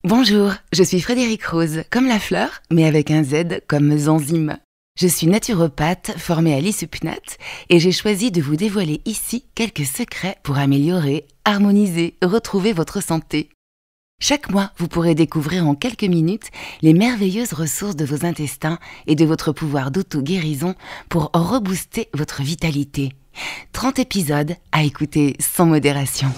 Bonjour, je suis Frédérique Rose, comme la fleur, mais avec un Z comme Zanzime. Je suis naturopathe formée à l'ISUPNAT et j'ai choisi de vous dévoiler ici quelques secrets pour améliorer, harmoniser, retrouver votre santé. Chaque mois, vous pourrez découvrir en quelques minutes les merveilleuses ressources de vos intestins et de votre pouvoir d'auto-guérison pour rebooster votre vitalité. 30 épisodes à écouter sans modération.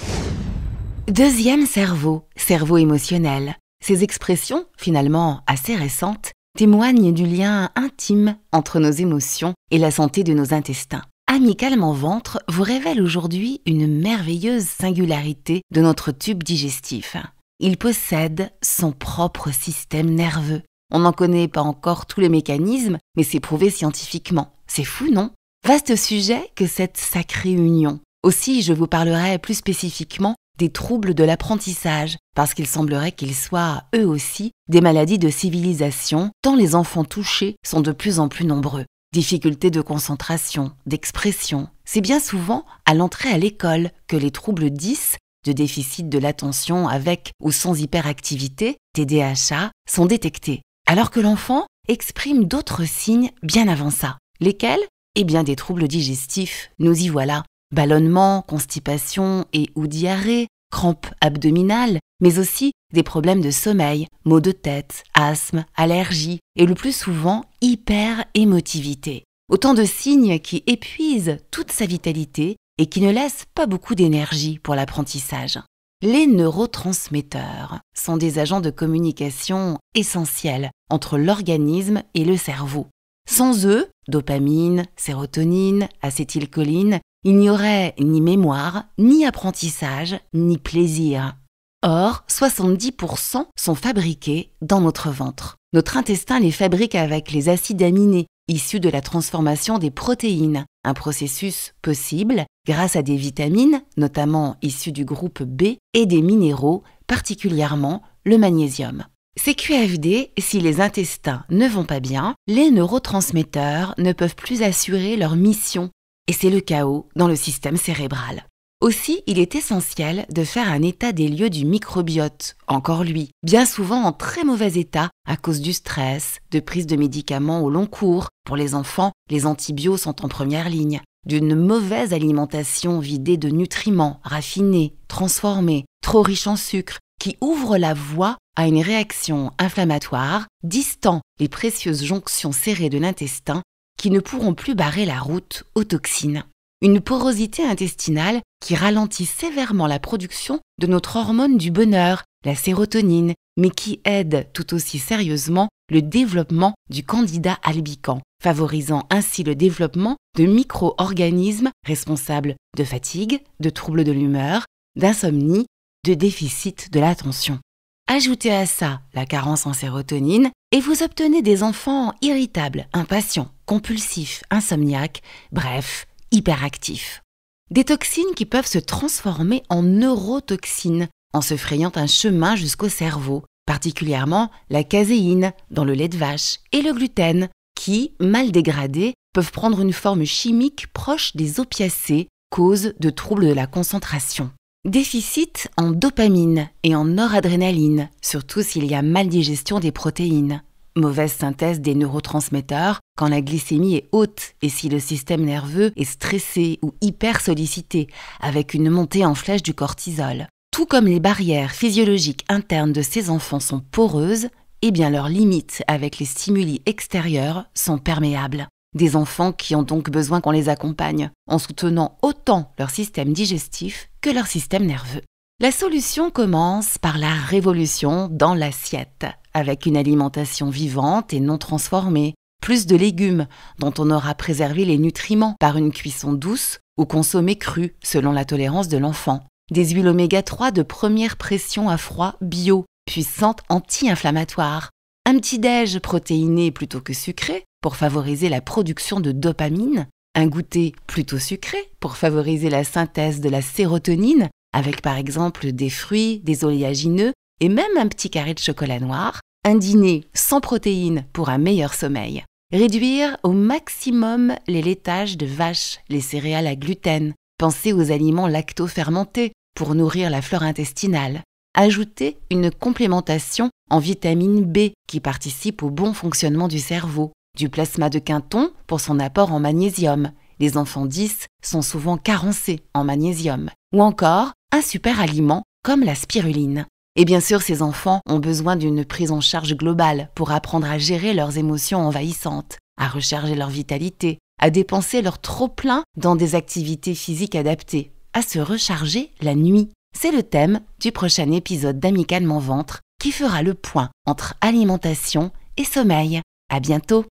Deuxième cerveau, cerveau émotionnel. Ces expressions, finalement assez récentes, témoignent du lien intime entre nos émotions et la santé de nos intestins. Amicalement Ventre vous révèle aujourd'hui une merveilleuse singularité de notre tube digestif. Il possède son propre système nerveux. On n'en connaît pas encore tous les mécanismes, mais c'est prouvé scientifiquement. C'est fou, non? Vaste sujet que cette sacrée union. Aussi, je vous parlerai plus spécifiquement des troubles de l'apprentissage, parce qu'il semblerait qu'ils soient, eux aussi, des maladies de civilisation, tant les enfants touchés sont de plus en plus nombreux. Difficultés de concentration, d'expression. C'est bien souvent à l'entrée à l'école que les troubles 10, de déficit de l'attention avec ou sans hyperactivité, TDAH, sont détectés, alors que l'enfant exprime d'autres signes bien avant ça. Lesquels? Eh bien des troubles digestifs, nous y voilà. Ballonnement, constipation et ou diarrhée, crampes abdominales, mais aussi des problèmes de sommeil, maux de tête, asthme, allergies et le plus souvent hyper-émotivité. Autant de signes qui épuisent toute sa vitalité et qui ne laissent pas beaucoup d'énergie pour l'apprentissage. Les neurotransmetteurs sont des agents de communication essentiels entre l'organisme et le cerveau. Sans eux, dopamine, sérotonine, acétylcholine, il n'y aurait ni mémoire, ni apprentissage, ni plaisir. Or, 70% sont fabriqués dans notre ventre. Notre intestin les fabrique avec les acides aminés, issus de la transformation des protéines, un processus possible grâce à des vitamines, notamment issues du groupe B, et des minéraux, particulièrement le magnésium. CQFD, si les intestins ne vont pas bien, les neurotransmetteurs ne peuvent plus assurer leur mission. Et c'est le chaos dans le système cérébral. Aussi, il est essentiel de faire un état des lieux du microbiote, encore lui, bien souvent en très mauvais état à cause du stress, de prise de médicaments au long cours. Pour les enfants, les antibiotiques sont en première ligne. D'une mauvaise alimentation vidée de nutriments raffinés, transformés, trop riches en sucre, qui ouvre la voie à une réaction inflammatoire, distant les précieuses jonctions serrées de l'intestin qui ne pourront plus barrer la route aux toxines. Une porosité intestinale qui ralentit sévèrement la production de notre hormone du bonheur, la sérotonine, mais qui aide tout aussi sérieusement le développement du candida albicans, favorisant ainsi le développement de micro-organismes responsables de fatigue, de troubles de l'humeur, d'insomnie, de déficit de l'attention. Ajoutez à ça la carence en sérotonine et vous obtenez des enfants irritables, impatients, compulsifs, insomniaques, bref, hyperactifs. Des toxines qui peuvent se transformer en neurotoxines en se frayant un chemin jusqu'au cerveau, particulièrement la caséine dans le lait de vache et le gluten qui, mal dégradés, peuvent prendre une forme chimique proche des opiacés, cause de troubles de la concentration. Déficit en dopamine et en noradrénaline, surtout s'il y a maldigestion des protéines. Mauvaise synthèse des neurotransmetteurs quand la glycémie est haute et si le système nerveux est stressé ou hyper sollicité, avec une montée en flèche du cortisol. Tout comme les barrières physiologiques internes de ces enfants sont poreuses, eh bien leurs limites avec les stimuli extérieurs sont perméables. Des enfants qui ont donc besoin qu'on les accompagne, en soutenant autant leur système digestif que leur système nerveux. La solution commence par la révolution dans l'assiette, avec une alimentation vivante et non transformée, plus de légumes dont on aura préservé les nutriments par une cuisson douce ou consommée crue selon la tolérance de l'enfant, des huiles oméga 3 de première pression à froid bio, puissantes anti-inflammatoires, un petit-déj protéiné plutôt que sucré pour favoriser la production de dopamine, un goûter plutôt sucré pour favoriser la synthèse de la sérotonine, avec par exemple des fruits, des oléagineux et même un petit carré de chocolat noir, un dîner sans protéines pour un meilleur sommeil. Réduire au maximum les laitages de vaches, les céréales à gluten. Pensez aux aliments lacto-fermentés pour nourrir la flore intestinale. ajouter une complémentation en vitamine B qui participe au bon fonctionnement du cerveau, du plasma de Quinton pour son apport en magnésium. Les enfants 10 sont souvent carencés en magnésium. Ou encore un super aliment comme la spiruline. Et bien sûr, ces enfants ont besoin d'une prise en charge globale pour apprendre à gérer leurs émotions envahissantes, à recharger leur vitalité, à dépenser leur trop-plein dans des activités physiques adaptées, à se recharger la nuit. C'est le thème du prochain épisode d'Amicalement Ventre qui fera le point entre alimentation et sommeil. À bientôt!